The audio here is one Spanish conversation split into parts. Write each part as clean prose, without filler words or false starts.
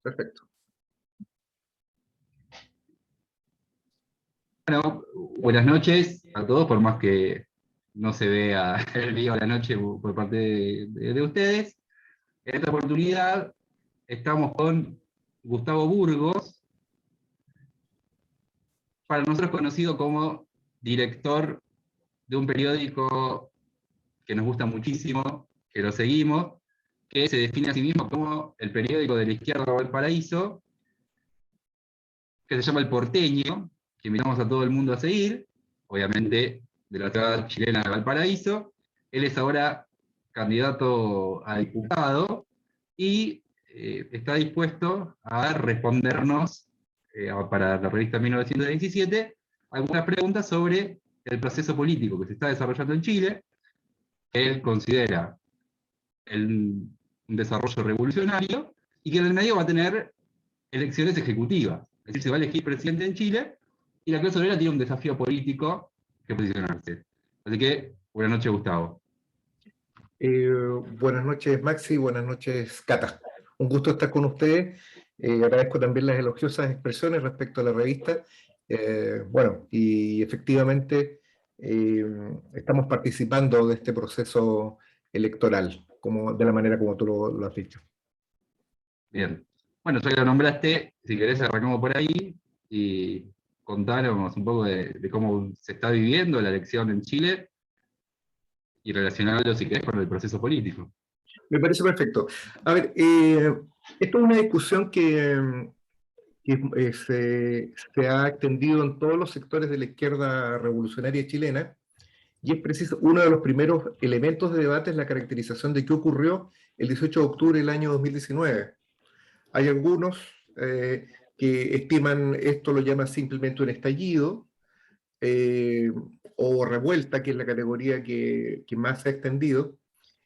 Perfecto. Bueno, buenas noches a todos, por más que no se vea el día o la noche por parte de ustedes. En esta oportunidad estamos con Gustavo Burgos, para nosotros conocido como director de un periódico que nos gusta muchísimo, que lo seguimos, que se define a sí mismo como el periódico de la izquierda de Valparaíso, que se llama El Porteño, que invitamos a todo el mundo a seguir, obviamente de la ciudad chilena de Valparaíso. Él es ahora candidato a diputado y está dispuesto a respondernos, para la revista 1917, algunas preguntas sobre el proceso político que se está desarrollando en Chile, que él considera un desarrollo revolucionario, y que en el medio va a tener elecciones ejecutivas. Es decir, se va a elegir presidente en Chile, y la clase obrera tiene un desafío político que posicionarse. Así que, buenas noches, Gustavo. Buenas noches, Maxi, buenas noches, Cata. Un gusto estar con ustedes. Agradezco también las elogiosas expresiones respecto a la revista. Bueno, y efectivamente estamos participando de este proceso electoral, de la manera como tú lo has dicho. Bien. Bueno, ya que lo nombraste, si querés arrancamos por ahí y contanos un poco de cómo se está viviendo la elección en Chile y relacionarlo, si querés, con el proceso político. Me parece perfecto. A ver, esto es una discusión que se ha extendido en todos los sectores de la izquierda revolucionaria chilena, y es preciso, uno de los primeros elementos de debate es la caracterización de qué ocurrió el 18 de octubre del año 2019. Hay algunos que estiman esto, lo llaman simplemente un estallido, o revuelta, que es la categoría que más se ha extendido,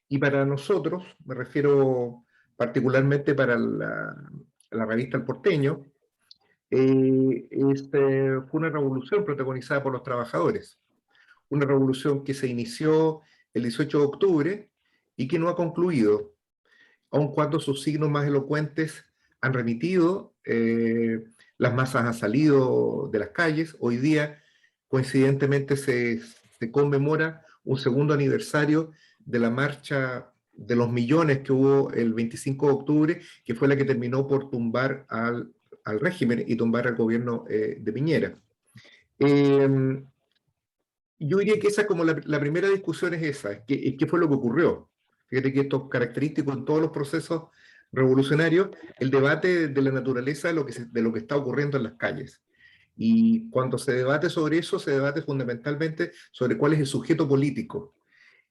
y para nosotros, me refiero particularmente para la revista El Porteño, fue una revolución protagonizada por los trabajadores, una revolución que se inició el 18 de octubre y que no ha concluido, aun cuando sus signos más elocuentes han remitido, las masas han salido de las calles. Hoy día, coincidentemente, se conmemora un segundo aniversario de la marcha de los millones que hubo el 25 de octubre, que fue la que terminó por tumbar al régimen y tumbar al gobierno de Piñera. Yo diría que esa, como la primera discusión es esa, ¿qué fue lo que ocurrió? Fíjate que esto es característico en todos los procesos revolucionarios, el debate de la naturaleza de lo que está ocurriendo en las calles. Y cuando se debate sobre eso, se debate fundamentalmente sobre cuál es el sujeto político.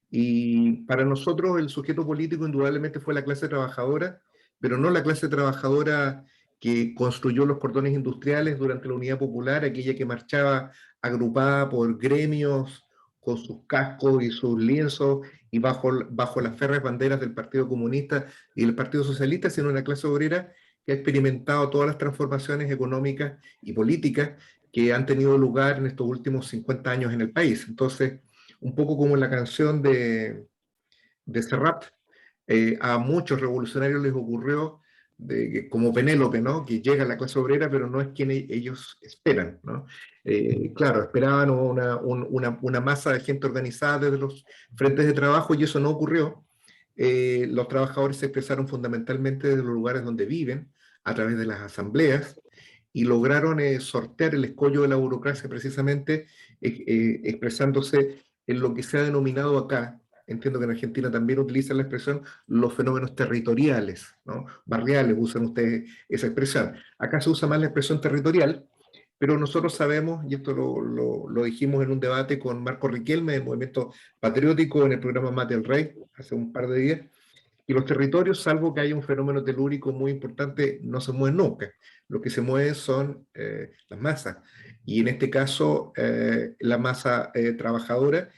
Y para nosotros el sujeto político indudablemente fue la clase trabajadora, pero no la clase trabajadora que construyó los cordones industriales durante la Unidad Popular, aquella que marchaba agrupada por gremios con sus cascos y sus lienzos y bajo las férreas banderas del Partido Comunista y del Partido Socialista, sino una clase obrera que ha experimentado todas las transformaciones económicas y políticas que han tenido lugar en estos últimos 50 años en el país. Entonces, un poco como en la canción de Serrat, a muchos revolucionarios les ocurrió, como Penélope, ¿no? Que llega a la clase obrera, pero no es quien ellos esperan, ¿no? Claro, esperaban una masa de gente organizada desde los frentes de trabajo, y eso no ocurrió. Los trabajadores se expresaron fundamentalmente desde los lugares donde viven, a través de las asambleas, y lograron sortear el escollo de la burocracia precisamente expresándose en lo que se ha denominado acá, entiendo que en Argentina también utilizan la expresión, los fenómenos territoriales, ¿no? Barriales, usan ustedes esa expresión. Acá se usa más la expresión territorial, pero nosotros sabemos, y esto lo dijimos en un debate con Marco Riquelme del Movimiento Patriótico en el programa Mate el Rey, hace un par de días, y los territorios, salvo que haya un fenómeno telúrico muy importante, no se mueven nunca. Lo que se mueven son las masas, y en este caso la masa trabajadora,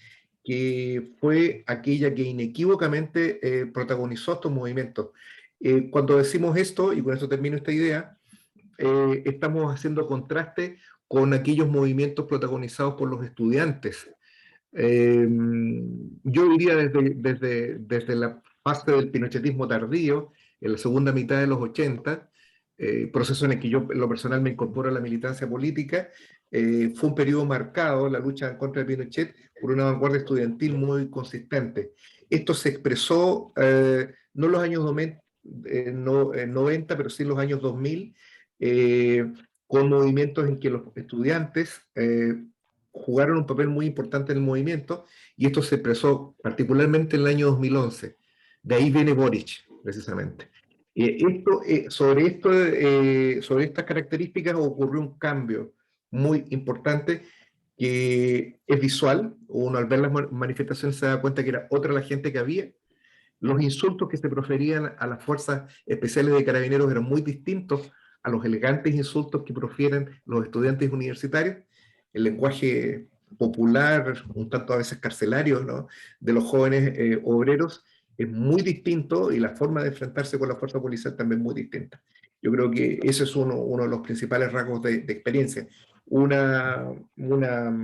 que fue aquella que inequívocamente protagonizó estos movimientos. Cuando decimos esto, y con eso termino esta idea, estamos haciendo contraste con aquellos movimientos protagonizados por los estudiantes. Yo diría desde la fase del pinochetismo tardío, en la segunda mitad de los 80, proceso en el que yo en lo personal me incorporo a la militancia política, fue un periodo marcado, la lucha en contra de Pinochet, por una vanguardia estudiantil muy consistente. Esto se expresó no en los años 90, pero sí en los años 2000, con movimientos en que los estudiantes jugaron un papel muy importante en el movimiento, y esto se expresó particularmente en el año 2011. De ahí viene Boric, precisamente. Sobre estas características ocurrió un cambio muy importante que es visual. Uno al ver las manifestaciones se da cuenta que era otra la gente que había. Los insultos que se proferían a las fuerzas especiales de carabineros eran muy distintos a los elegantes insultos que profieren los estudiantes universitarios. El lenguaje popular, un tanto a veces carcelario, ¿no?, de los jóvenes obreros es muy distinto, y la forma de enfrentarse con la fuerza policial también muy distinta. Yo creo que ese es uno de los principales rasgos de experiencia. Una, una,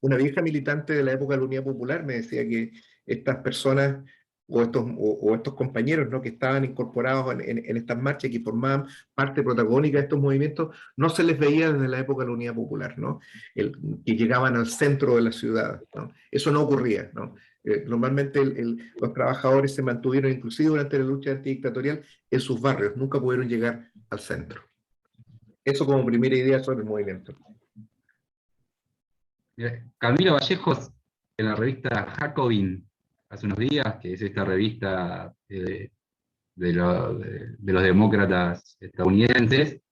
una vieja militante de la época de la Unidad Popular me decía que estas personas o estos compañeros, ¿no?, que estaban incorporados en estas marchas, que formaban parte protagónica de estos movimientos, no se les veía desde la época de la Unidad Popular, ¿no?, que llegaban al centro de la ciudad, ¿no? Eso no ocurría, ¿no? Normalmente los trabajadores se mantuvieron, inclusive durante la lucha antidictatorial, en sus barrios, nunca pudieron llegar al centro. Eso como primera idea sobre el movimiento. Camilo Vallejos, en la revista Jacobin, hace unos días, que es esta revista de los demócratas estadounidenses,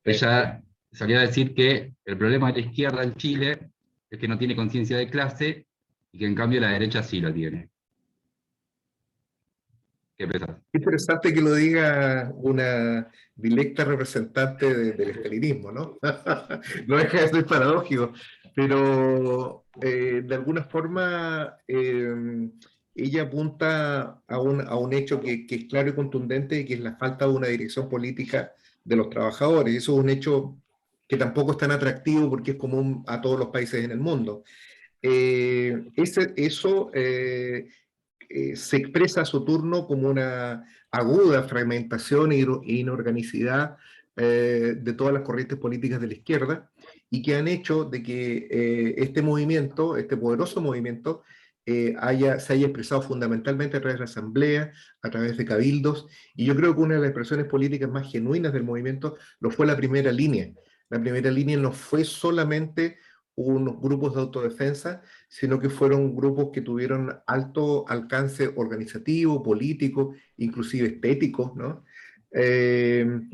ella salió a decir que el problema de la izquierda en Chile es que no tiene conciencia de clase, y que en cambio la derecha sí lo tiene. ¿Qué pensás? Interesante que lo diga una directa representante del estalinismo, ¿no? No deja de ser paradójico, pero de alguna forma ella apunta a un hecho que es claro y contundente, que es la falta de una dirección política de los trabajadores. Eso es un hecho que tampoco es tan atractivo porque es común a todos los países en el mundo. Se expresa a su turno como una aguda fragmentación e inorganicidad de todas las corrientes políticas de la izquierda, y que han hecho de que este movimiento, este poderoso movimiento, se haya expresado fundamentalmente a través de la asamblea, a través de cabildos, y yo creo que una de las expresiones políticas más genuinas del movimiento lo fue la primera línea. La primera línea no fue solamente unos grupos de autodefensa, sino que fueron grupos que tuvieron alto alcance organizativo, político, inclusive estético, ¿no? Que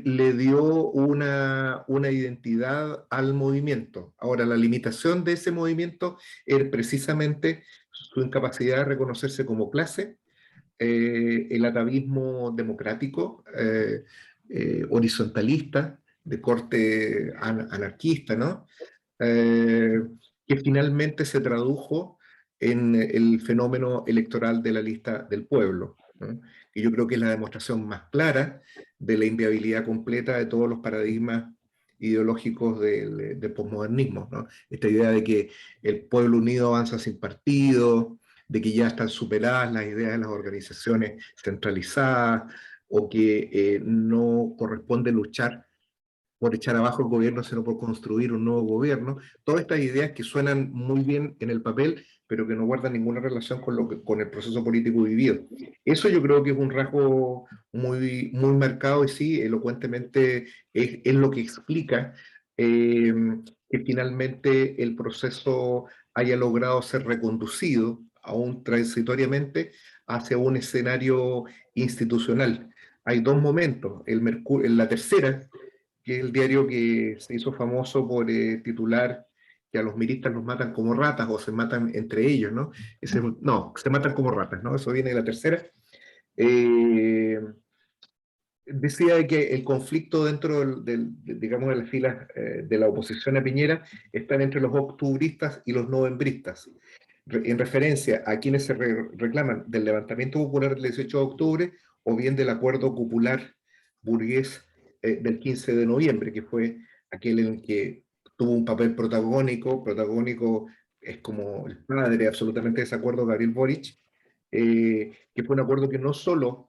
le dio una identidad al movimiento. Ahora, la limitación de ese movimiento es precisamente su incapacidad de reconocerse como clase, el atavismo democrático, horizontalista, de corte anarquista, ¿no? eh, que finalmente se tradujo en el fenómeno electoral de la lista del pueblo, ¿no?, que yo creo que es la demostración más clara de la inviabilidad completa de todos los paradigmas ideológicos del posmodernismo, ¿no? Esta idea de que el pueblo unido avanza sin partido, de que ya están superadas las ideas de las organizaciones centralizadas, o que no corresponde luchar por echar abajo el gobierno, sino por construir un nuevo gobierno. Todas estas ideas que suenan muy bien en el papel, pero que no guardan ninguna relación con el proceso político vivido. Eso yo creo que es un rasgo muy marcado, y sí, elocuentemente es lo que explica eh, que finalmente el proceso haya logrado ser reconducido, aún transitoriamente, hacia un escenario institucional. Hay dos momentos. En la tercera, que es el diario que se hizo famoso por titular que a los miristas los matan como ratas, o se matan entre ellos, ¿no? No, se matan como ratas, ¿no? Eso viene de la tercera. Eh, Decía que el conflicto dentro digamos, de las filas de la oposición a Piñera están entre los octubristas y los novembristas, en referencia a quienes se reclaman del levantamiento popular del 18 de octubre, o bien del acuerdo popular burgués del 15 de noviembre, que fue aquel en el que tuvo un papel protagónico es como el padre absolutamente de ese acuerdo, Gabriel Boric, que fue un acuerdo que no solo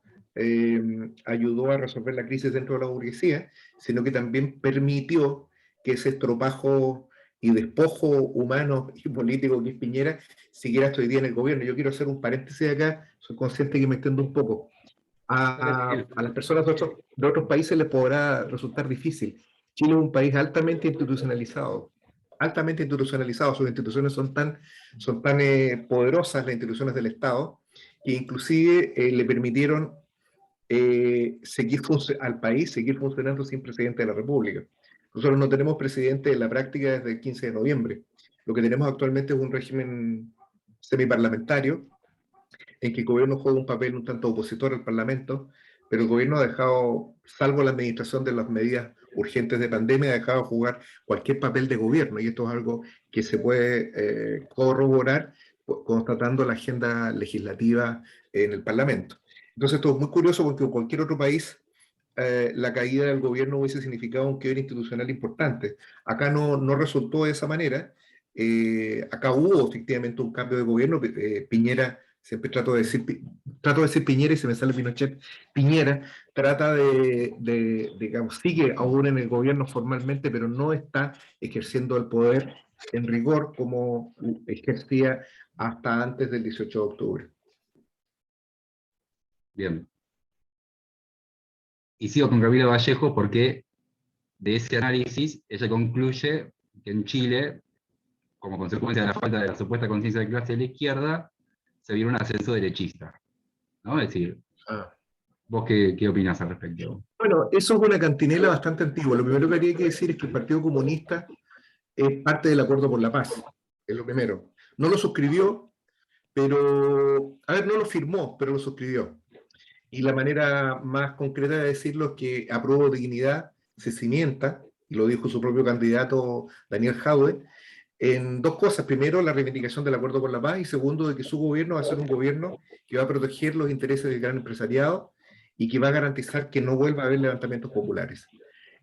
ayudó a resolver la crisis dentro de la burguesía, sino que también permitió que ese estropajo y despojo humano y político que es Piñera siguiera hasta hoy día en el gobierno. Yo quiero hacer un paréntesis acá, soy consciente que me extiendo un poco. A las personas de otros países les podrá resultar difícil. Chile es un país altamente institucionalizado, sus instituciones son tan poderosas, las instituciones del Estado, que inclusive le permitieron al país seguir funcionando sin presidente de la República. Nosotros no tenemos presidente en la práctica desde el 15 de noviembre. Lo que tenemos actualmente es un régimen semiparlamentario, en que el gobierno juega un papel un tanto opositor al Parlamento, pero el gobierno ha dejado, salvo la administración de las medidas urgentes de pandemia, ha dejado de jugar cualquier papel de gobierno, y esto es algo que se puede corroborar constatando la agenda legislativa en el Parlamento. Entonces esto es muy curioso porque en cualquier otro país la caída del gobierno hubiese significado un quiebre institucional importante. Acá no resultó de esa manera. Acá hubo efectivamente un cambio de gobierno. Piñera, siempre trato de decir Piñera y se me sale Pinochet. Piñera trata digamos, sigue aún en el gobierno formalmente, pero no está ejerciendo el poder en rigor como ejercía hasta antes del 18 de octubre. Bien. Y sigo con Gabriela Vallejo porque de ese análisis ella concluye que en Chile, como consecuencia de la falta de la supuesta conciencia de clase de la izquierda, se viene un ascenso derechista, ¿no? Es decir, Ah. ¿vos qué opinás al respecto? Bueno, eso es una cantinela bastante antigua. Lo primero que habría que decir es que el Partido Comunista es parte del Acuerdo por la Paz, es lo primero. No lo suscribió, pero, a ver, no lo firmó, pero lo suscribió. Y la manera más concreta de decirlo es que Apruebo Dignidad se cimienta, y lo dijo su propio candidato Daniel Jadwe, en dos cosas. Primero, la reivindicación del Acuerdo por la Paz, y segundo, de que su gobierno va a ser un gobierno que va a proteger los intereses del gran empresariado y que va a garantizar que no vuelva a haber levantamientos populares.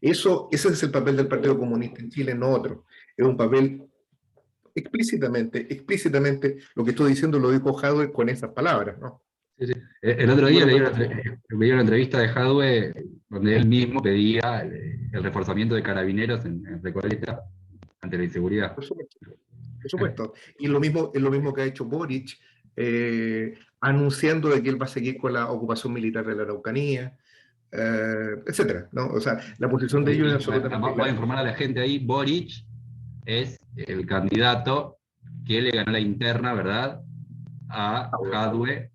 Ese es el papel del Partido Comunista en Chile, no otro. Es un papel explícitamente, lo que estoy diciendo lo dijo Jadwe con esas palabras, ¿no? Sí, sí. El otro día leí una entrevista de Jadwe donde él mismo pedía el reforzamiento de carabineros en Recoleta ante la inseguridad. Por supuesto. Por supuesto. Y es lo mismo que ha hecho Boric, anunciando de que él va a seguir con la ocupación militar de la Araucanía, etcétera, ¿no? O sea, la posición de ellos es absolutamente Voy a clara. informar a la gente ahí, Boric es el candidato que le ganó la interna, ¿verdad?, a Jadwe.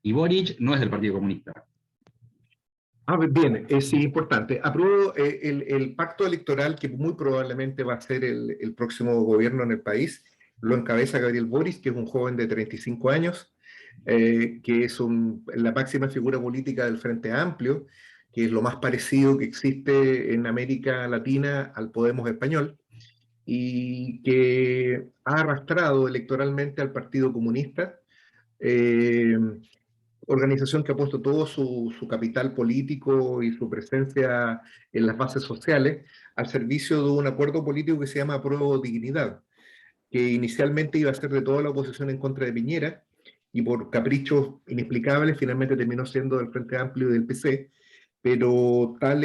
Y Boric no es del Partido Comunista. Bien, es importante. Apruebo el pacto electoral que muy probablemente va a ser el próximo gobierno en el país. Lo encabeza Gabriel Boric, que es un joven de 35 años, que es la máxima figura política del Frente Amplio, que es lo más parecido que existe en América Latina al Podemos español, y que ha arrastrado electoralmente al Partido Comunista. eh, Organización que ha puesto todo su capital político y su presencia en las bases sociales al servicio de un acuerdo político que se llama Apruebo Dignidad, que inicialmente iba a ser de toda la oposición en contra de Piñera, y por caprichos inexplicables finalmente terminó siendo del Frente Amplio y del PC, pero tal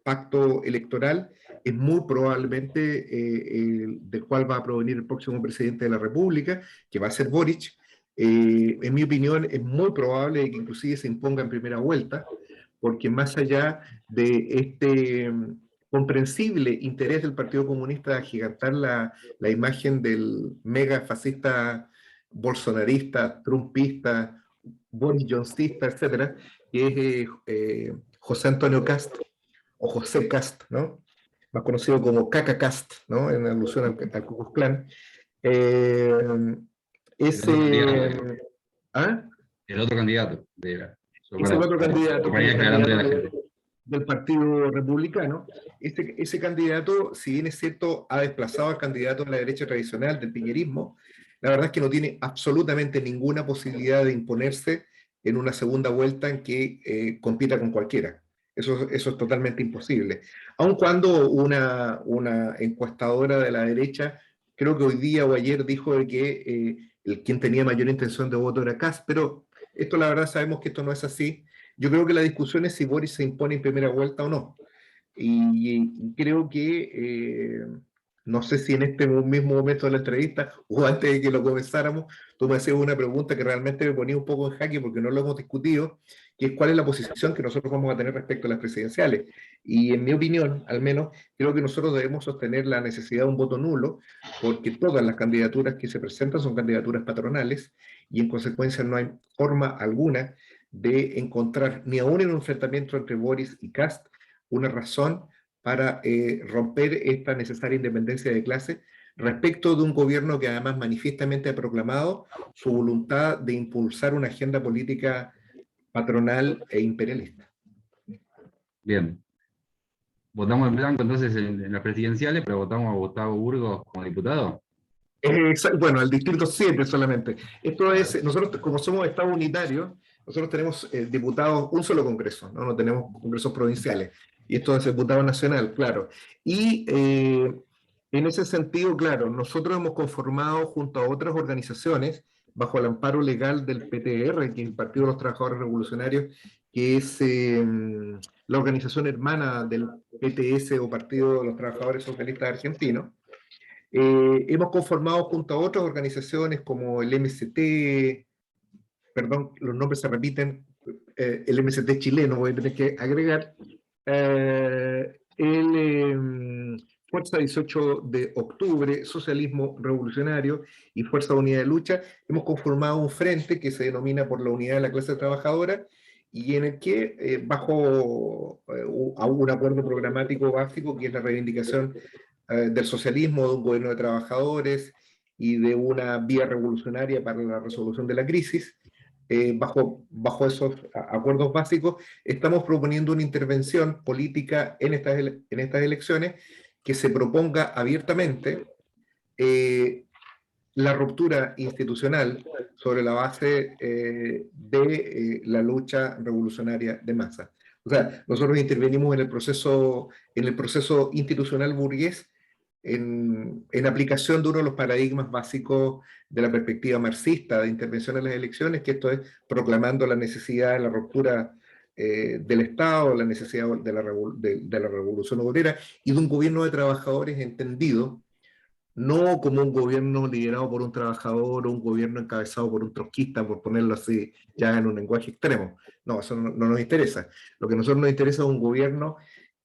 pacto electoral es muy probablemente del cual va a provenir el próximo presidente de la República, que va a ser Boric. En mi opinión, es muy probable que inclusive se imponga en primera vuelta, porque más allá de este comprensible interés del Partido Comunista de agigantar la imagen del mega fascista bolsonarista, trumpista, Boris Johnsonista, etcétera, que es José Antonio Cast, o José Cast, ¿no? Más conocido como Caca Cast, ¿no? En alusión al Ku Klux Klan. Eh, ese, ¿ah? El otro candidato Es el otro candidato, que es el aclarándole a candidato la gente. del Partido Republicano. Ese candidato, si bien es cierto, ha desplazado al candidato de la derecha tradicional, del piñerismo, la verdad es que no tiene absolutamente ninguna posibilidad de imponerse en una segunda vuelta en que compita con cualquiera. Eso es totalmente imposible. Aun cuando una encuestadora de la derecha, creo que hoy día o ayer, dijo de que quien tenía mayor intención de voto era Kast, pero Esto la verdad sabemos que esto no es así. Yo creo que la discusión es si Boris se impone en primera vuelta o no. Y creo que, no sé si en este mismo momento de la entrevista o antes de que lo comenzáramos, tú me hacías una pregunta que realmente me ponía un poco en jaque porque no lo hemos discutido, que es cuál es la posición que nosotros vamos a tener respecto a las presidenciales. Y en mi opinión, al menos, creo que nosotros debemos sostener la necesidad de un voto nulo, porque todas las candidaturas que se presentan son candidaturas patronales y en consecuencia no hay forma alguna de encontrar, ni aún en un enfrentamiento entre Boris y Kast, una razón para romper esta necesaria independencia de clase respecto de un gobierno que además manifiestamente ha proclamado su voluntad de impulsar una agenda política patronal e imperialista. Bien. Votamos en blanco entonces en las presidenciales, pero votamos a Gustavo Burgos como diputado. Bueno, el distrito 7 solamente. Esto es, nosotros como somos Estado unitario, nosotros tenemos diputados, un solo congreso, ¿no? No tenemos congresos provinciales. Y esto es diputado nacional, claro. Y en ese sentido, claro, nosotros hemos conformado junto a otras organizaciones, bajo el amparo legal del PTR, que es el Partido de los Trabajadores Revolucionarios, que es la organización hermana del PTS o Partido de los Trabajadores Socialistas Argentinos. Hemos conformado junto a otras organizaciones como el MST, perdón, los nombres se repiten, el MST chileno, voy a tener que agregar, Fuerza 18 de Octubre, Socialismo Revolucionario y Fuerza Unida de Lucha. Hemos conformado un frente que se denomina por la unidad de la clase trabajadora y en el que, bajo un acuerdo programático básico, que es la reivindicación del socialismo, de un gobierno de trabajadores y de una vía revolucionaria para la resolución de la crisis, bajo esos acuerdos básicos, estamos proponiendo una intervención política en estas elecciones que se proponga abiertamente la ruptura institucional sobre la base de la lucha revolucionaria de masa. O sea, nosotros intervenimos en el proceso institucional burgués en aplicación de uno de los paradigmas básicos de la perspectiva marxista de intervención en las elecciones, que esto es proclamando la necesidad de la ruptura del Estado, la necesidad de la revolución obrera y de un gobierno de trabajadores entendido no como un gobierno liderado por un trabajador o un gobierno encabezado por un trotskista, por ponerlo así, ya en un lenguaje extremo. No, eso no nos interesa. Lo que a nosotros nos interesa es un gobierno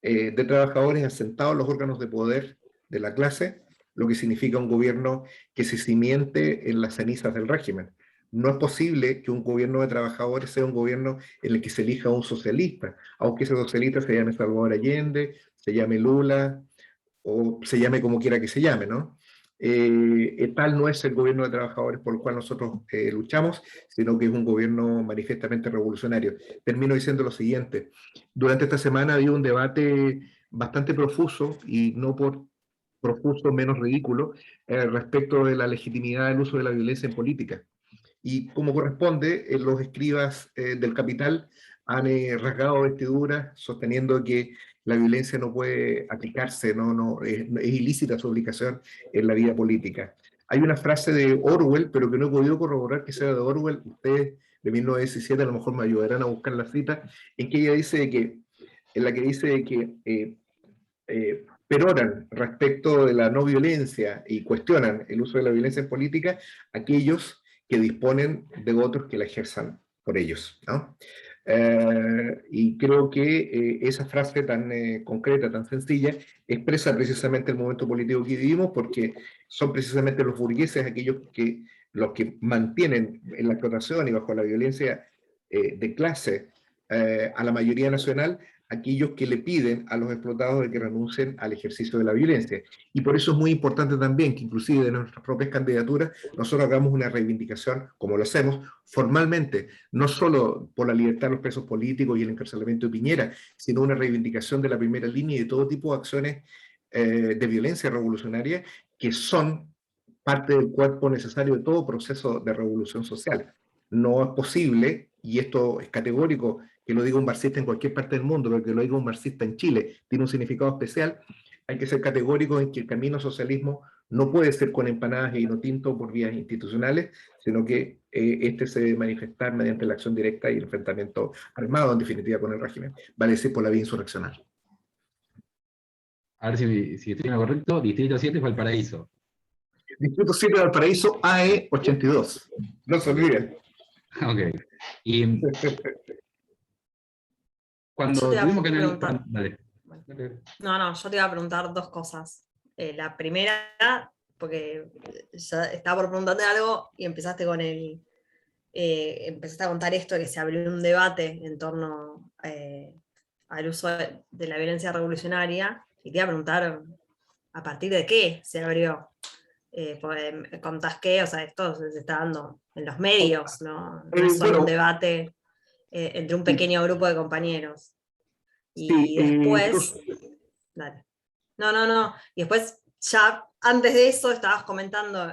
de trabajadores asentados en los órganos de poder de la clase, lo que significa un gobierno que se cimiente en las cenizas del régimen. No es posible que un gobierno de trabajadores sea un gobierno en el que se elija un socialista, aunque ese socialista se llame Salvador Allende, se llame Lula, o se llame como quiera que se llame, ¿no? Tal no es el gobierno de trabajadores por el cual nosotros luchamos, sino que es un gobierno manifiestamente revolucionario. Termino diciendo lo siguiente, durante esta semana había un debate bastante profuso, y no por profuso menos ridículo, respecto de la legitimidad del uso de la violencia en política. Y como corresponde, los escribas del capital han rasgado vestiduras sosteniendo que la violencia no puede aplicarse, es ilícita su aplicación en la vida política. Hay una frase de Orwell, pero que no he podido corroborar que sea de Orwell, ustedes de 1917 a lo mejor me ayudarán a buscar la cita, en la que dice que peroran respecto de la no violencia y cuestionan el uso de la violencia en política aquellos que disponen de otros que la ejerzan por ellos, ¿no? Y creo que esa frase tan concreta, tan sencilla, expresa precisamente el momento político que vivimos, porque son precisamente los burgueses los que mantienen en la explotación y bajo la violencia de clase a la mayoría nacional, aquellos que le piden a los explotados de que renuncien al ejercicio de la violencia. Y por eso es muy importante también que inclusive de nuestras propias candidaturas nosotros hagamos una reivindicación, como lo hacemos formalmente, no solo por la libertad de los presos políticos y el encarcelamiento de Piñera, sino una reivindicación de la primera línea y de todo tipo de acciones de violencia revolucionaria que son parte del cuerpo necesario de todo proceso de revolución social. No es posible, y esto es categórico, que lo diga un marxista en cualquier parte del mundo, pero que lo diga un marxista en Chile tiene un significado especial. Hay que ser categórico en que el camino al socialismo no puede ser con empanadas y vino tinto por vías institucionales, sino que este se debe manifestar mediante la acción directa y el enfrentamiento armado, en definitiva, con el régimen, vale decir, por la vía insurreccional. A ver si estoy en lo correcto. Distrito 7 fue el paraíso. Distrito 7 de Valparaíso, AE 82. No se olviden. Ok. Y Yo cuando te iba a tuvimos que preguntar. analizar. Dale. No, yo te iba a preguntar dos cosas. La primera, porque ya estaba por preguntarte algo y empezaste con empezaste a contar esto de que se abrió un debate en torno al uso de la violencia revolucionaria, y te iba a preguntar a partir de qué se abrió. Porque me contás que, o sea, esto se está dando en los medios, no es solo un Bueno, debate entre un pequeño grupo de compañeros. sí, Y después, dale. No. Y después, ya antes de eso, estabas comentando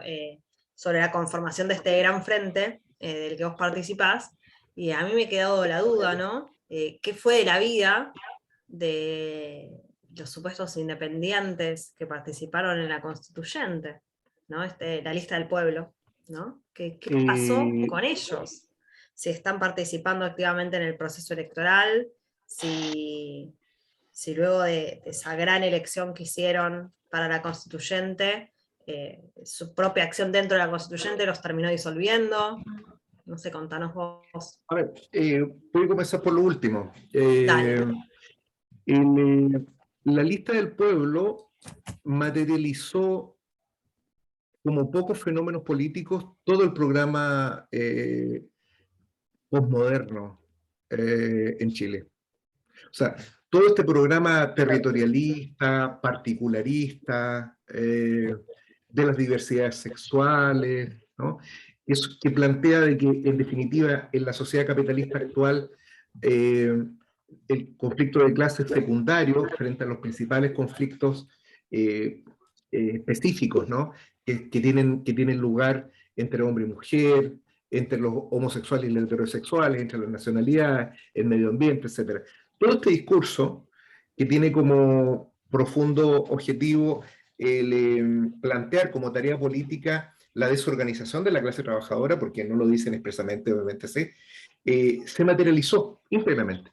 sobre la conformación de este gran frente del que vos participás, y a mí me ha quedado la duda, ¿no? ¿Qué fue de la vida de los supuestos independientes que participaron en la constituyente, ¿no? La lista del pueblo, ¿no? ¿Qué pasó con ellos? Si están participando activamente en el proceso electoral, si luego de esa gran elección que hicieron para la constituyente, su propia acción dentro de la constituyente los terminó disolviendo. No sé, contanos vos. a ver, voy a comenzar por lo último. Dale. La lista del pueblo materializó como pocos fenómenos políticos todo el programa postmoderno en Chile. O sea, todo este programa territorialista, particularista, de las diversidades sexuales, ¿no? Que plantea de que, en definitiva, en la sociedad capitalista actual, el conflicto de clases secundario frente a los principales conflictos específicos, ¿no? Que tienen lugar entre hombre y mujer, entre los homosexuales y los heterosexuales, entre las nacionalidades, el medio ambiente, etc. Todo este discurso, que tiene como profundo objetivo el plantear como tarea política la desorganización de la clase trabajadora, porque no lo dicen expresamente, obviamente sí, se materializó íntegramente.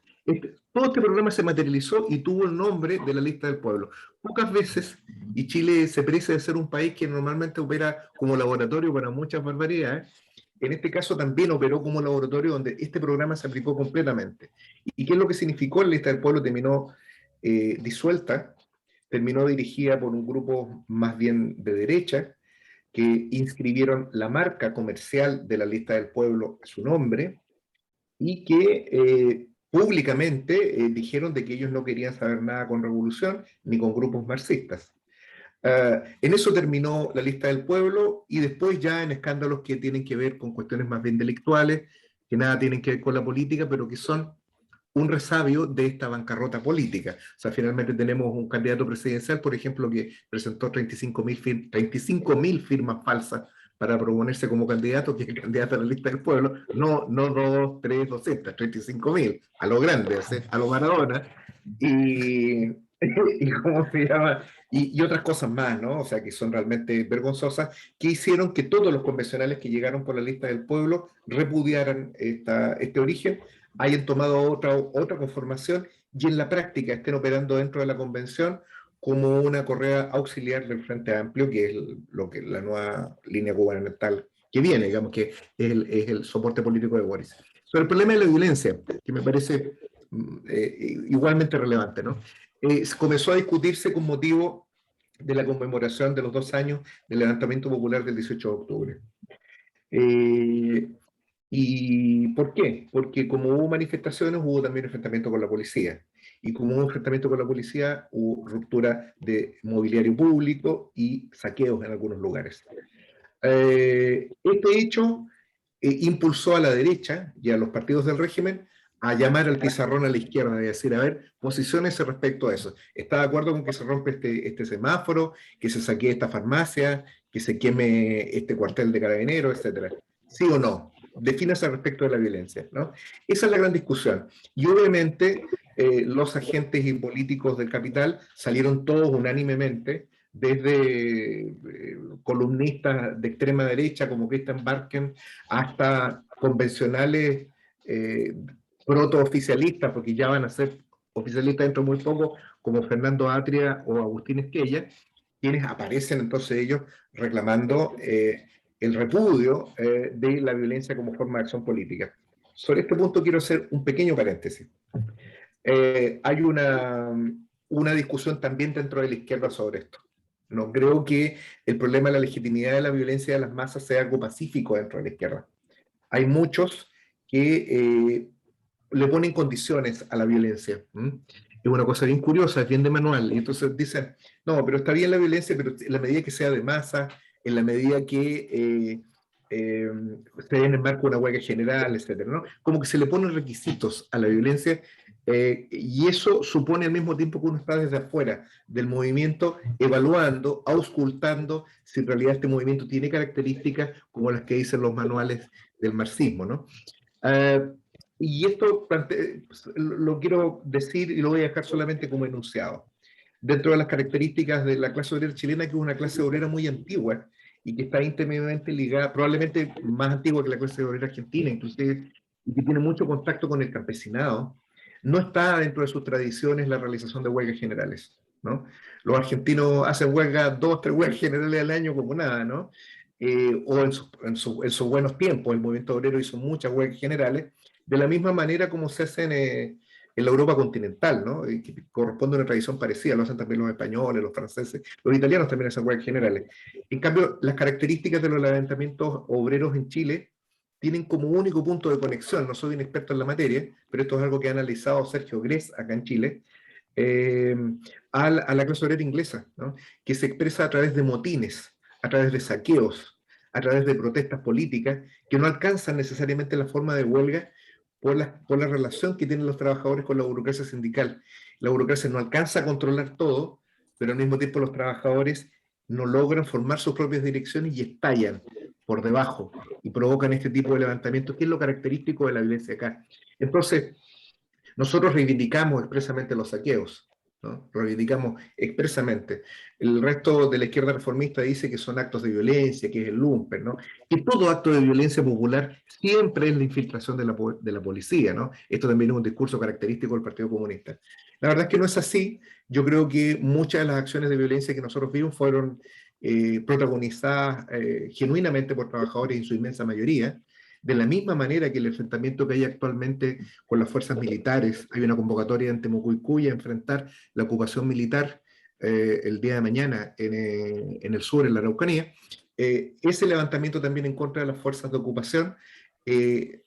Todo este programa se materializó y tuvo el nombre de la lista del pueblo. Pocas veces, y Chile se precie de ser un país que normalmente opera como laboratorio para muchas barbaridades, en este caso también operó como laboratorio donde este programa se aplicó completamente. ¿Y qué es lo que significó? La lista del pueblo terminó disuelta, terminó dirigida por un grupo más bien de derecha, que inscribieron la marca comercial de la lista del pueblo a su nombre, y que públicamente dijeron de que ellos no querían saber nada con revolución ni con grupos marxistas. En eso terminó la lista del pueblo, y después ya en escándalos que tienen que ver con cuestiones más bien delictuales, que nada tienen que ver con la política, pero que son un resabio de esta bancarrota política. O sea, finalmente tenemos un candidato presidencial, por ejemplo, que presentó 35.000 firmas falsas para proponerse como candidato, que es el candidato a la lista del pueblo, no 2, 3, 200, 35.000, a lo grande, a lo Maradona, y, y ¿cómo se llama? Y otras cosas más, ¿no? O sea, que son realmente vergonzosas, que hicieron que todos los convencionales que llegaron por la lista del pueblo repudiaran este origen, hayan tomado otra conformación y en la práctica estén operando dentro de la convención como una correa auxiliar del Frente Amplio, que es la nueva línea gubernamental que viene, digamos que es el soporte político de Boris. Sobre el problema de la violencia, que me parece igualmente relevante, ¿no? Comenzó a discutirse con motivo de la conmemoración de los 2 años del levantamiento popular del 18 de octubre. ¿Y por qué? Porque como hubo manifestaciones, hubo también enfrentamiento con la policía. Y como hubo enfrentamiento con la policía, hubo ruptura de mobiliario público y saqueos en algunos lugares. Este hecho impulsó a la derecha y a los partidos del régimen a llamar al pizarrón a la izquierda y decir, a ver, posiciónese respecto a eso. ¿Está de acuerdo con que se rompe este semáforo, que se saquee esta farmacia, que se queme este cuartel de carabineros, etcétera? ¿Sí o no? Defínase respecto de la violencia, ¿no? Esa es la gran discusión. Y obviamente los agentes y políticos del capital salieron todos unánimemente desde columnistas de extrema derecha como Christian Barken hasta convencionales proto-oficialistas, porque ya van a ser oficialistas dentro de muy poco, como Fernando Atria o Agustín Esquella, quienes aparecen entonces ellos reclamando el repudio de la violencia como forma de acción política. Sobre este punto quiero hacer un pequeño paréntesis. Hay una discusión también dentro de la izquierda sobre esto. No creo que el problema de la legitimidad de la violencia de las masas sea algo pacífico dentro de la izquierda. Hay muchos que le ponen condiciones a la violencia. Es una cosa bien curiosa, es bien de manual. Y entonces dicen, no, pero está bien la violencia, pero en la medida que sea de masa, en la medida que esté en el marco de una huelga general, etcétera, ¿no? Como que se le ponen requisitos a la violencia y eso supone al mismo tiempo que uno está desde afuera del movimiento evaluando, auscultando si en realidad este movimiento tiene características como las que dicen los manuales del marxismo, ¿no? Y esto lo quiero decir y lo voy a dejar solamente como enunciado. Dentro de las características de la clase obrera chilena, que es una clase obrera muy antigua y que está íntimamente ligada, probablemente más antigua que la clase obrera argentina, inclusive, y que tiene mucho contacto con el campesinado, no está dentro de sus tradiciones la realización de huelgas generales, ¿no? Los argentinos hacen huelgas, 2 o 3 huelgas generales al año como nada, ¿no? O en sus buenos tiempos, el movimiento obrero hizo muchas huelgas generales, de la misma manera como se hacen en la Europa continental, ¿no? Que corresponde a una tradición parecida, lo hacen también los españoles, los franceses, los italianos también hacen huelgas generales. En cambio, las características de los levantamientos obreros en Chile tienen como único punto de conexión, no soy un experto en la materia, pero esto es algo que ha analizado Sergio Gress acá en Chile, a la clase obrera inglesa, ¿no? Que se expresa a través de motines, a través de saqueos, a través de protestas políticas, que no alcanzan necesariamente la forma de huelga por la relación que tienen los trabajadores con la burocracia sindical. La burocracia no alcanza a controlar todo, pero al mismo tiempo los trabajadores no logran formar sus propias direcciones y estallan por debajo y provocan este tipo de levantamientos, que es lo característico de la violencia acá. Entonces, nosotros reivindicamos expresamente los saqueos, ¿no? Lo reivindicamos expresamente. El resto de la izquierda reformista dice que son actos de violencia, que es el lumpen, ¿no? Que todo acto de violencia popular siempre es la infiltración de la policía, ¿no? Esto también es un discurso característico del Partido Comunista. La verdad es que no es así. Yo creo que muchas de las acciones de violencia que nosotros vimos fueron protagonizadas genuinamente por trabajadores en su inmensa mayoría, de la misma manera que el enfrentamiento que hay actualmente con las fuerzas militares. Hay una convocatoria en Temucuicui a enfrentar la ocupación militar el día de mañana en el sur, en la Araucanía. Ese levantamiento también en contra de las fuerzas de ocupación, que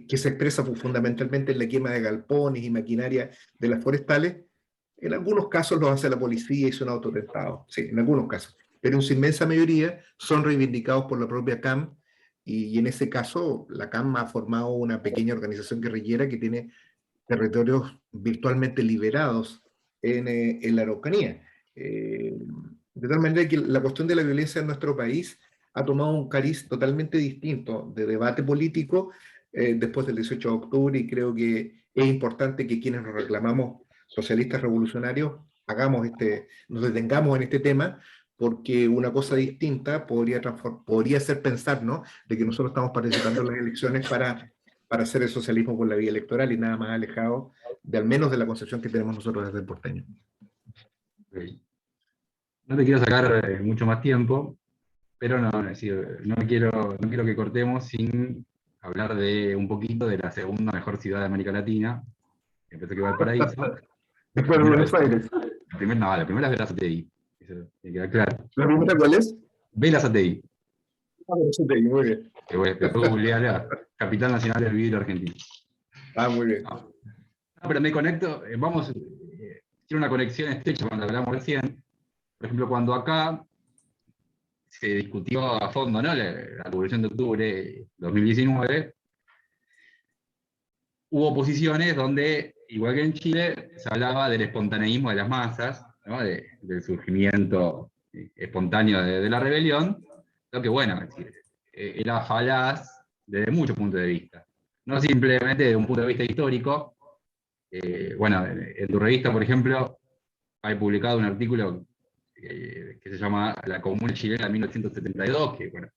se expresa fundamentalmente en la quema de galpones y maquinaria de las forestales, en algunos casos los hace la policía y son autotentados, sí, en algunos casos, pero en su inmensa mayoría son reivindicados por la propia CAM, y en ese caso la CAM ha formado una pequeña organización guerrillera que tiene territorios virtualmente liberados en la Araucanía. De tal manera que la cuestión de la violencia en nuestro país ha tomado un cariz totalmente distinto de debate político después del 18 de octubre, y creo que es importante que quienes nos reclamamos socialistas revolucionarios nos detengamos en este tema, porque una cosa distinta podría hacer pensar, ¿no?, de que nosotros estamos participando en las elecciones para hacer el socialismo por la vía electoral y nada más alejado de al menos de la concepción que tenemos nosotros desde el porteño. Okay. No te quiero sacar mucho más tiempo, pero no quiero que cortemos sin hablar de un poquito de la segunda mejor ciudad de América Latina, que empezó que Valparaíso. Después de Buenos Aires. La primera es Berazategui, eso tiene que quedar claro. ¿La primera cuál es? Berazategui, Berazategui, muy bien. que después googleala, capital nacional del vidrio argentino. Ah, muy bien. No, pero me conecto, tiene una conexión estrecha cuando hablamos recién. Por ejemplo, cuando acá se discutió a fondo, ¿no?, la Revolución de Octubre 2019, hubo posiciones donde, igual que en Chile, se hablaba del espontaneísmo de las masas, ¿no?, del surgimiento espontáneo de la rebelión, lo que, bueno, es decir, era falaz desde muchos puntos de vista. No simplemente desde un punto de vista histórico. Bueno, en tu revista, por ejemplo, hay publicado un artículo que se llama la Comuna Chilena de 1972, que bueno,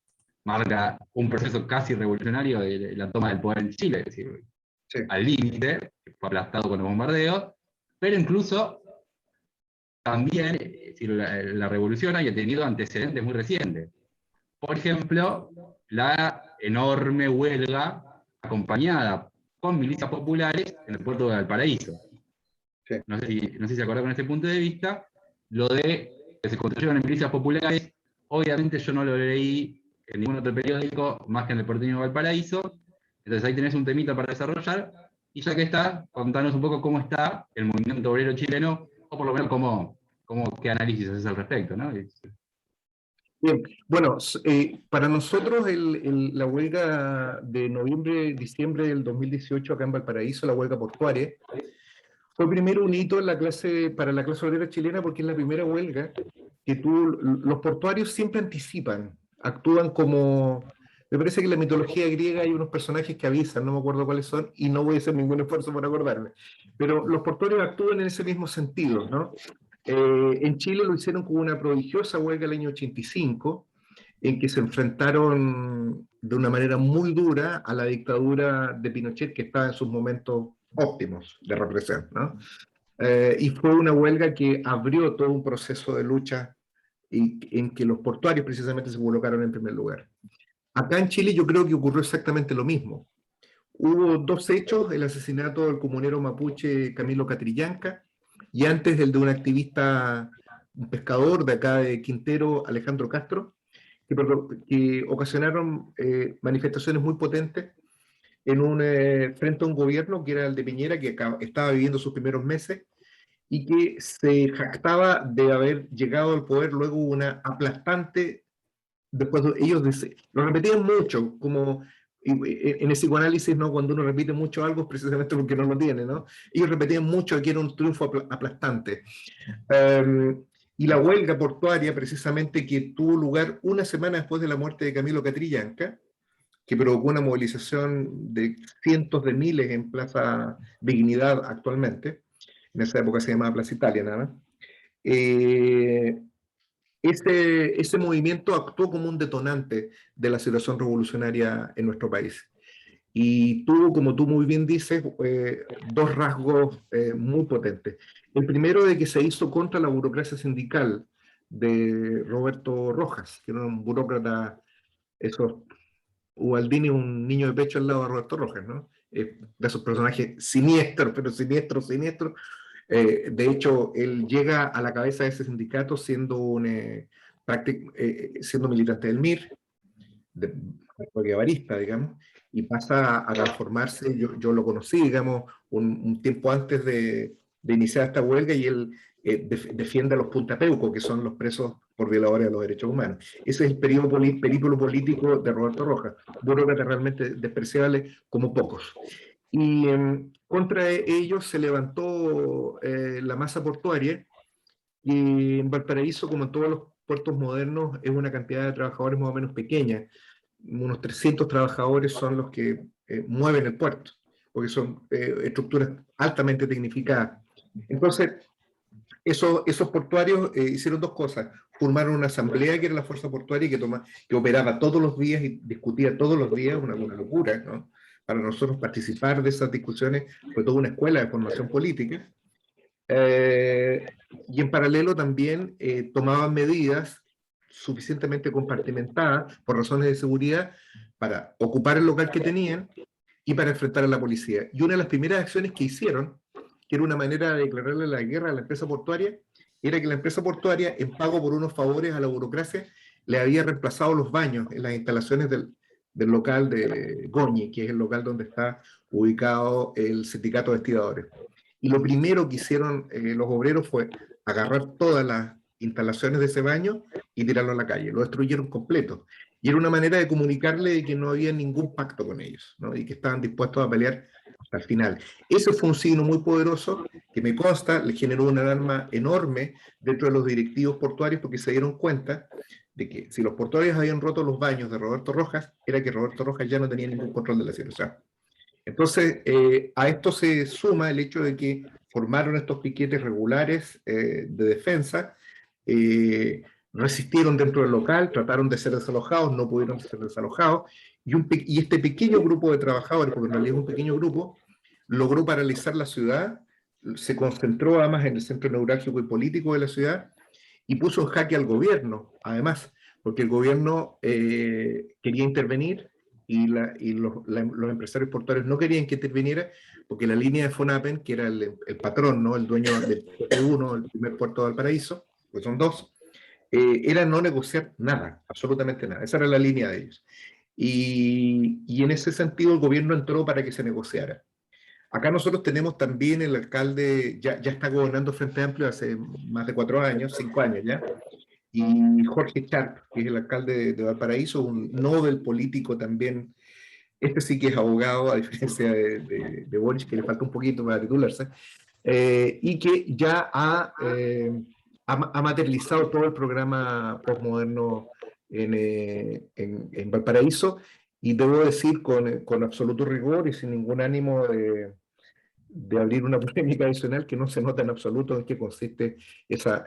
marca un proceso casi revolucionario de la toma del poder en Chile, es decir, Sí. al límite, que fue aplastado con los bombardeos, pero incluso también es decir, la revolución haya tenido antecedentes muy recientes. Por ejemplo, la enorme huelga acompañada con milicias populares en el puerto de Valparaíso. Sí. No sé si se acuerdan con este punto de vista. Lo de que se construyeron milicias populares, obviamente yo no lo leí en ningún otro periódico, más que en el porteño de Valparaíso. Entonces ahí tenés un temita para desarrollar. Y ya que está, contanos un poco cómo está el movimiento obrero chileno, o por lo menos qué análisis haces al respecto, ¿no? Bien, bueno, para nosotros la huelga de diciembre del 2018 acá en Valparaíso, la huelga portuaria, fue primero un hito en para la clase obrera chilena porque es la primera huelga que los portuarios siempre anticipan, actúan como, me parece que en la mitología griega hay unos personajes que avisan, no me acuerdo cuáles son, y no voy a hacer ningún esfuerzo por acordarme, pero los portuarios actúan en ese mismo sentido, ¿no? En Chile lo hicieron con una prodigiosa huelga el año 85, en que se enfrentaron de una manera muy dura a la dictadura de Pinochet, que estaba en sus momentos óptimos de represión, ¿no? Y fue una huelga que abrió todo un proceso de lucha en que los portuarios precisamente se colocaron en primer lugar. Acá en Chile yo creo que ocurrió exactamente lo mismo. Hubo dos hechos, el asesinato del comunero mapuche Camilo Catrillanca, y antes el de un activista, un pescador de acá de Quintero, Alejandro Castro, que ocasionaron manifestaciones muy potentes frente a un gobierno que era el de Piñera, que estaba viviendo sus primeros meses y que se jactaba de haber llegado al poder luego una aplastante, lo repetían mucho, como en el psicoanálisis, ¿no? Cuando uno repite mucho algo es precisamente porque no lo tiene, ¿no? Ellos repetían mucho que era un triunfo aplastante. Y la huelga portuaria, precisamente, que tuvo lugar una semana después de la muerte de Camilo Catrillanca, que provocó una movilización de cientos de miles en Plaza Dignidad actualmente, en esa época se llamaba Plaza Italia nada más. Ese movimiento actuó como un detonante de la situación revolucionaria en nuestro país. Y tuvo, como tú muy bien dices, dos rasgos muy potentes. El primero de que se hizo contra la burocracia sindical de Roberto Rojas, que era un burócrata, esos Ubaldini, un niño de pecho al lado de Roberto Rojas, ¿no? De esos personajes siniestros, pero siniestros. De hecho, él llega a la cabeza de ese sindicato siendo militante del MIR, de guevarista, digamos, y pasa a transformarse, yo lo conocí, digamos, un tiempo antes de iniciar esta huelga, y él defiende a los puntapeucos, que son los presos por violadores de los derechos humanos. Ese es el periplo político de Roberto Rojas, burócrata realmente despreciable como pocos. Y contra ellos se levantó la masa portuaria, y en Valparaíso, como en todos los puertos modernos, es una cantidad de trabajadores más o menos pequeña. Unos 300 trabajadores son los que mueven el puerto, porque son estructuras altamente tecnificadas. Entonces, esos portuarios hicieron dos cosas. Formaron una asamblea que era la fuerza portuaria que operaba todos los días y discutía todos los días, una locura, ¿no? Para nosotros participar de esas discusiones fue toda una escuela de formación política. Y en paralelo también tomaban medidas suficientemente compartimentadas por razones de seguridad para ocupar el local que tenían y para enfrentar a la policía. Y una de las primeras acciones que hicieron, que era una manera de declararle la guerra a la empresa portuaria, era que la empresa portuaria, en pago por unos favores a la burocracia, le había reemplazado los baños en las instalaciones del local de Goñi, que es el local donde está ubicado el sindicato de estibadores. Y lo primero que hicieron los obreros fue agarrar todas las instalaciones de ese baño y tirarlo a la calle. Lo destruyeron completo. Y era una manera de comunicarle de que no había ningún pacto con ellos, ¿no? Y que estaban dispuestos a pelear hasta el final. Ese fue un signo muy poderoso que me consta, le generó una alarma enorme dentro de los directivos portuarios, porque se dieron cuenta de que si los portuarios habían roto los baños de Roberto Rojas, era que Roberto Rojas ya no tenía ningún control de la situación. Entonces, a esto se suma el hecho de que formaron estos piquetes regulares de defensa, resistieron dentro del local, trataron de ser desalojados, no pudieron ser desalojados, y este pequeño grupo de trabajadores, porque en realidad es un pequeño grupo, logró paralizar la ciudad, se concentró además en el centro neurálgico y político de la ciudad, y puso en jaque al gobierno, además, porque el gobierno quería intervenir, y los empresarios portuarios no querían que interviniera, porque la línea de Fonapen, que era el patrón, ¿no? El dueño del P1, el primer puerto de Valparaíso, pues son dos, era no negociar nada, absolutamente nada. Esa era la línea de ellos. Y en ese sentido el gobierno entró para que se negociara. Acá nosotros tenemos también el alcalde, ya está gobernando Frente Amplio hace más de 4 años, 5 años ya, y Jorge Sharp, que es el alcalde de Valparaíso, un Nobel político también. Este sí que es abogado, a diferencia de Boris, que le falta un poquito para titularse, y que ya ha materializado todo el programa postmoderno en Valparaíso, y debo decir con absoluto rigor y sin ningún ánimo de abrir una polémica adicional, que no se nota en absoluto en qué consiste esa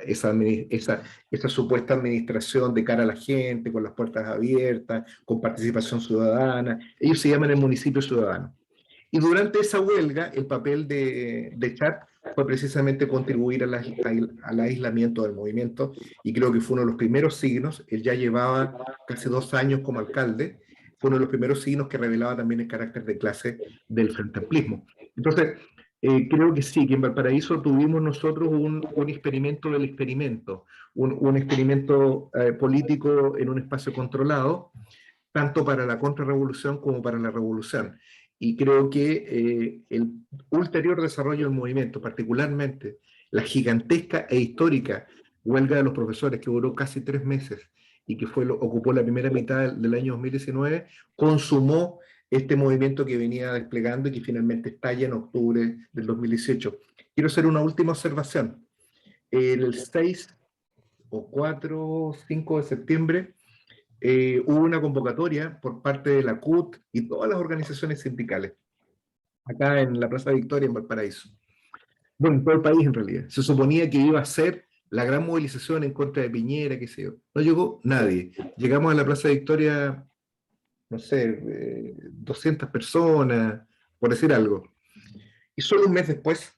supuesta administración de cara a la gente, con las puertas abiertas, con participación ciudadana. Ellos se llaman el municipio ciudadano. Y durante esa huelga, el papel de Char fue precisamente contribuir al aislamiento del movimiento, y creo que fue uno de los primeros signos. Él ya llevaba casi 2 años como alcalde, fue uno de los primeros signos que revelaba también el carácter de clase del frente amplismo. Entonces, creo que sí, que en Valparaíso tuvimos nosotros un experimento del experimento, un experimento político en un espacio controlado, tanto para la contrarrevolución como para la revolución. Y creo que el ulterior desarrollo del movimiento, particularmente la gigantesca e histórica huelga de los profesores, que duró casi 3 meses y que ocupó la primera mitad del año 2019, consumó este movimiento que venía desplegando y que finalmente estalla en octubre del 2018. Quiero hacer una última observación. El 6 o 4 o 5 de septiembre hubo una convocatoria por parte de la CUT y todas las organizaciones sindicales, acá en la Plaza Victoria, en Valparaíso. Bueno, en todo el país en realidad. Se suponía que iba a ser la gran movilización en contra de Piñera, qué sé yo. No llegó nadie. Llegamos a la Plaza Victoria, no sé, 200 personas, por decir algo. Y solo un mes después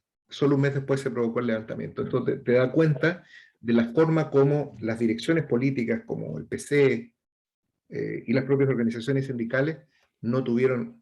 se provocó el levantamiento. Entonces te das cuenta de la forma como las direcciones políticas, como el PC, y las propias organizaciones sindicales no tuvieron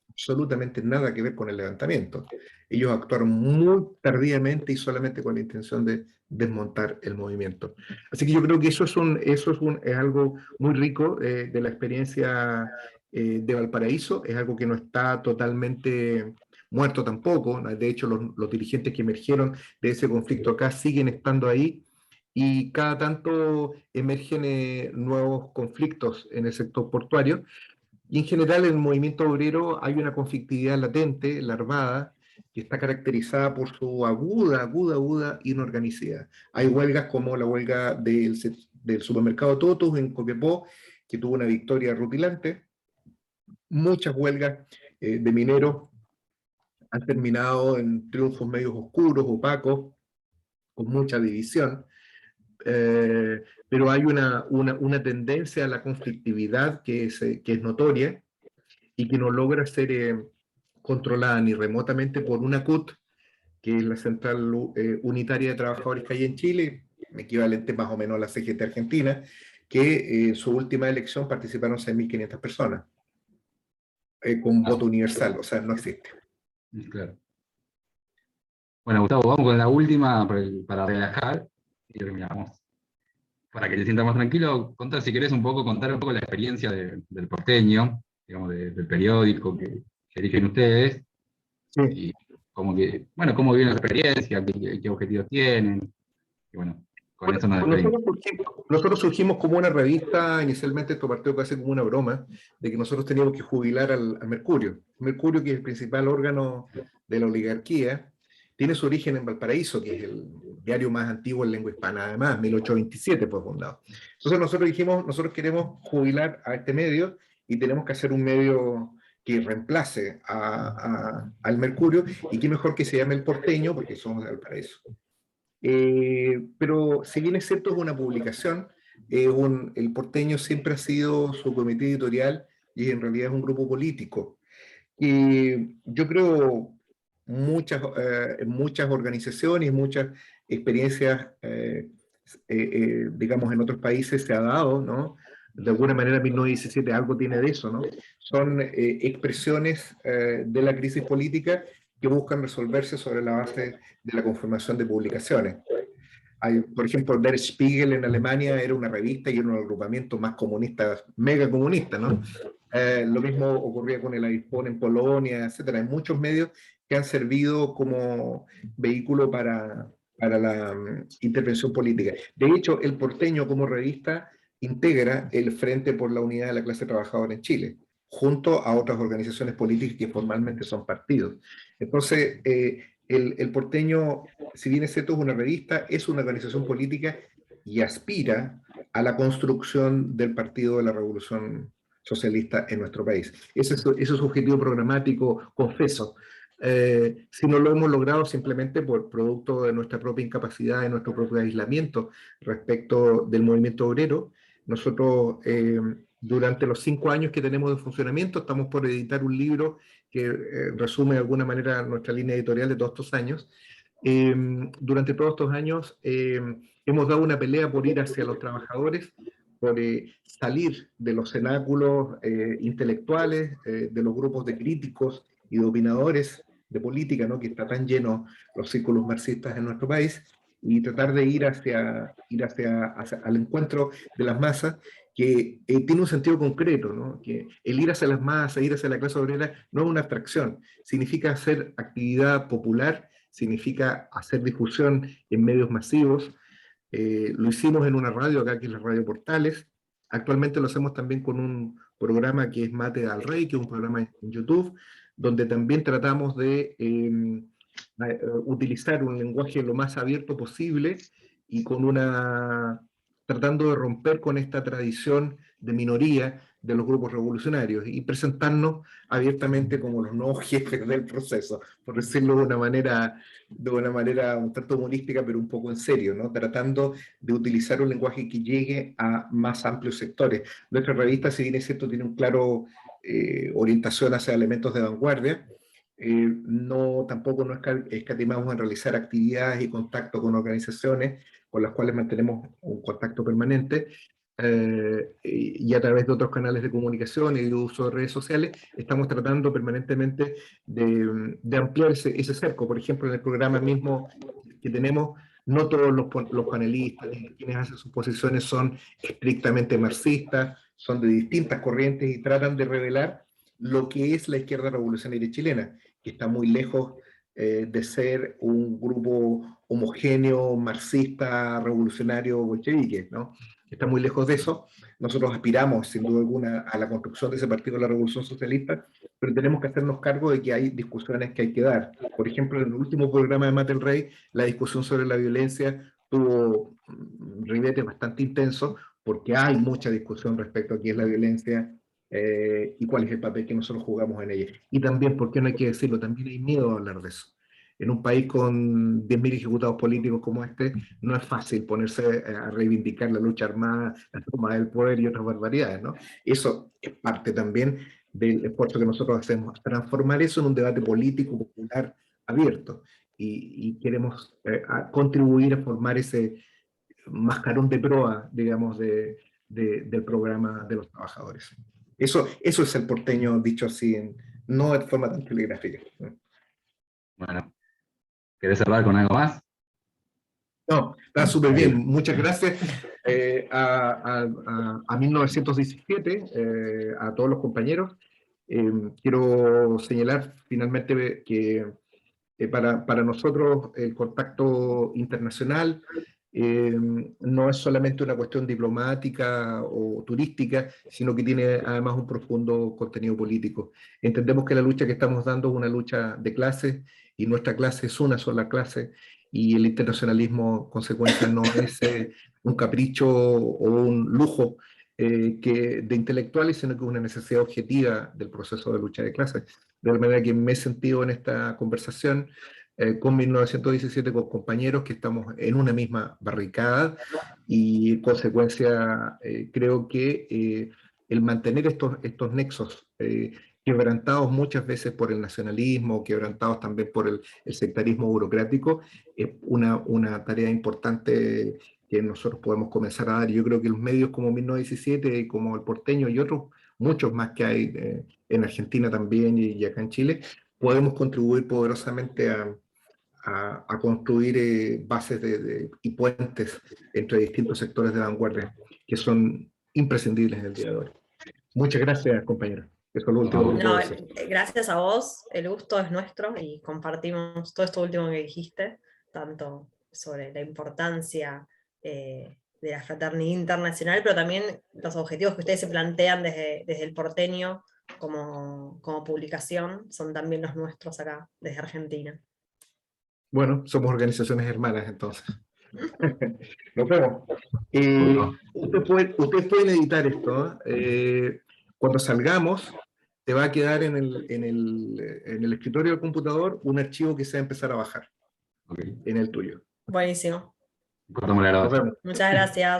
absolutamente nada que ver con el levantamiento. Ellos actuaron muy tardíamente y solamente con la intención de desmontar el movimiento. Así que yo creo que eso es algo muy rico de la experiencia de Valparaíso, es algo que no está totalmente muerto tampoco. De hecho, los dirigentes que emergieron de ese conflicto acá siguen estando ahí, y cada tanto emergen nuevos conflictos en el sector portuario. Y en general en el movimiento obrero hay una conflictividad latente, larvada, que está caracterizada por su aguda inorganicidad. Hay huelgas como la huelga del supermercado Totus en Copiapó, que tuvo una victoria rutilante. Muchas huelgas de mineros han terminado en triunfos medios oscuros, opacos, con mucha división. Pero hay una tendencia a la conflictividad que es notoria y que no logra ser controlada ni remotamente por una CUT, que es la Central Unitaria de Trabajadores que hay en Chile, equivalente más o menos a la CGT Argentina, que en su última elección participaron 6.500 personas con voto universal, o sea, no existe. Claro. Bueno, Gustavo, vamos con la última para relajar y terminamos. Para que te sientas más tranquilo, contar si querés contar un poco la experiencia del porteño, digamos, del periódico que eligen ustedes, Sí. y cómo viven la experiencia, qué objetivos tienen, y bueno, con eso nos despedimos. Nosotros surgimos como una revista. Inicialmente esto partió casi como una broma, de que nosotros teníamos que jubilar al Mercurio. Mercurio, que es el principal órgano de la oligarquía, tiene su origen en Valparaíso, que es el diario más antiguo en lengua hispana, además, 1827 fue fundado. Entonces nosotros dijimos, nosotros queremos jubilar a este medio y tenemos que hacer un medio que reemplace al Mercurio, y qué mejor que se llame El Porteño, porque somos de Valparaíso. Pero si bien es cierto, es una publicación, el Porteño siempre ha sido su comité editorial y en realidad es un grupo político. Y yo creo muchas organizaciones, muchas experiencias, digamos, en otros países se ha dado, ¿no? De alguna manera 1917 algo tiene de eso, ¿no? Son expresiones de la crisis política que buscan resolverse sobre la base de la conformación de publicaciones. Por ejemplo, Der Spiegel en Alemania era una revista y era un agrupamiento más comunista, mega comunista, ¿no? Lo mismo ocurría con el Avispón en Polonia, etcétera. Hay muchos medios que han servido como vehículo para la intervención política. De hecho, El Porteño como revista integra el Frente por la Unidad de la Clase Trabajadora en Chile, junto a otras organizaciones políticas que formalmente son partidos. Entonces, el Porteño, si bien es cierto, es una revista, es una organización política y aspira a la construcción del Partido de la Revolución Socialista en nuestro país. Ese es su objetivo programático, confeso. Si no lo hemos logrado simplemente por producto de nuestra propia incapacidad, de nuestro propio aislamiento respecto del movimiento obrero, nosotros durante los 5 años que tenemos de funcionamiento estamos por editar un libro que resume de alguna manera nuestra línea editorial de todos estos años. Durante todos estos años hemos dado una pelea por ir hacia los trabajadores, por salir de los cenáculos intelectuales, de los grupos de críticos y de opinadores de política, ¿no? Que está tan lleno los círculos marxistas en nuestro país, y tratar de ir hacia al encuentro de las masas, que tiene un sentido concreto, ¿no? Que el ir hacia las masas, ir hacia la clase obrera, no es una abstracción, significa hacer actividad popular, significa hacer difusión en medios masivos. Lo hicimos en una radio acá, que es la Radio Portales. Actualmente lo hacemos también con un programa que es Mate al Rey, que es un programa en YouTube, donde también tratamos de utilizar un lenguaje lo más abierto posible y tratando de romper con esta tradición de minoría de los grupos revolucionarios y presentarnos abiertamente como los nuevos jefes del proceso, por decirlo de una manera un tanto humorística, pero un poco en serio, ¿no? Tratando de utilizar un lenguaje que llegue a más amplios sectores. Nuestra revista, si bien es cierto, tiene un claro orientación hacia elementos de vanguardia. Tampoco nos escatimamos en realizar actividades y contacto con organizaciones con las cuales mantenemos un contacto permanente, y a través de otros canales de comunicación y de uso de redes sociales, estamos tratando permanentemente de ampliar ese cerco. Por ejemplo, en el programa mismo que tenemos, no todos los panelistas, quienes hacen sus posiciones son estrictamente marxistas, son de distintas corrientes y tratan de revelar lo que es la izquierda revolucionaria chilena, que está muy lejos de ser un grupo homogéneo, marxista, revolucionario, bolchevique, ¿no? Está muy lejos de eso. Nosotros aspiramos, sin duda alguna, a la construcción de ese partido de la Revolución Socialista, pero tenemos que hacernos cargo de que hay discusiones que hay que dar. Por ejemplo, en el último programa de Mate el Rey, la discusión sobre la violencia tuvo ribetes bastante intensos, porque hay mucha discusión respecto a qué es la violencia, y cuál es el papel que nosotros jugamos en ella. Y también, ¿por qué no hay que decirlo? También hay miedo a hablar de eso. En un país con 10.000 ejecutados políticos como este, no es fácil ponerse a reivindicar la lucha armada, la toma del poder y otras barbaridades, ¿no? Eso es parte también del esfuerzo que nosotros hacemos, transformar eso en un debate político, popular, abierto. Y queremos contribuir a formar ese mascarón de proa, digamos, del programa de los trabajadores. Eso es el porteño, dicho así, no de forma tan telegráfica. Bueno, ¿querés hablar con algo más? No, está súper bien. Muchas gracias a 1917, a todos los compañeros. Quiero señalar finalmente que para nosotros el contacto internacional no es solamente una cuestión diplomática o turística, sino que tiene además un profundo contenido político. Entendemos que la lucha que estamos dando es una lucha de clases, y nuestra clase es una sola clase, y el internacionalismo, consecuencia, no es un capricho o un lujo de intelectuales, sino que es una necesidad objetiva del proceso de lucha de clases. De manera que me he sentido en esta conversación con 1917 con compañeros que estamos en una misma barricada y en consecuencia creo que el mantener estos nexos quebrantados muchas veces por el nacionalismo, quebrantados también por el sectarismo burocrático, es una tarea importante que nosotros podemos comenzar a dar. Yo creo que los medios como 1917, como El Porteño y otros, muchos más que hay en Argentina también y acá en Chile, podemos contribuir poderosamente a construir bases y puentes entre distintos sectores de vanguardia que son imprescindibles en el día de hoy. Muchas gracias, compañero. Eso es lo último que puedo No, decir. gracias a vos, el gusto es nuestro y compartimos todo esto último que dijiste, tanto sobre la importancia de la fraternidad internacional, pero también los objetivos que ustedes se plantean desde El Porteño como publicación son también los nuestros acá, desde Argentina. Bueno, somos organizaciones hermanas entonces. Nos vemos. Ustedes pueden editar esto. Cuando salgamos, te va a quedar en el escritorio del computador un archivo que se va a empezar a bajar Ok. en el tuyo. Buenísimo. Cortamos la Nos grabación. vemos. Muchas gracias.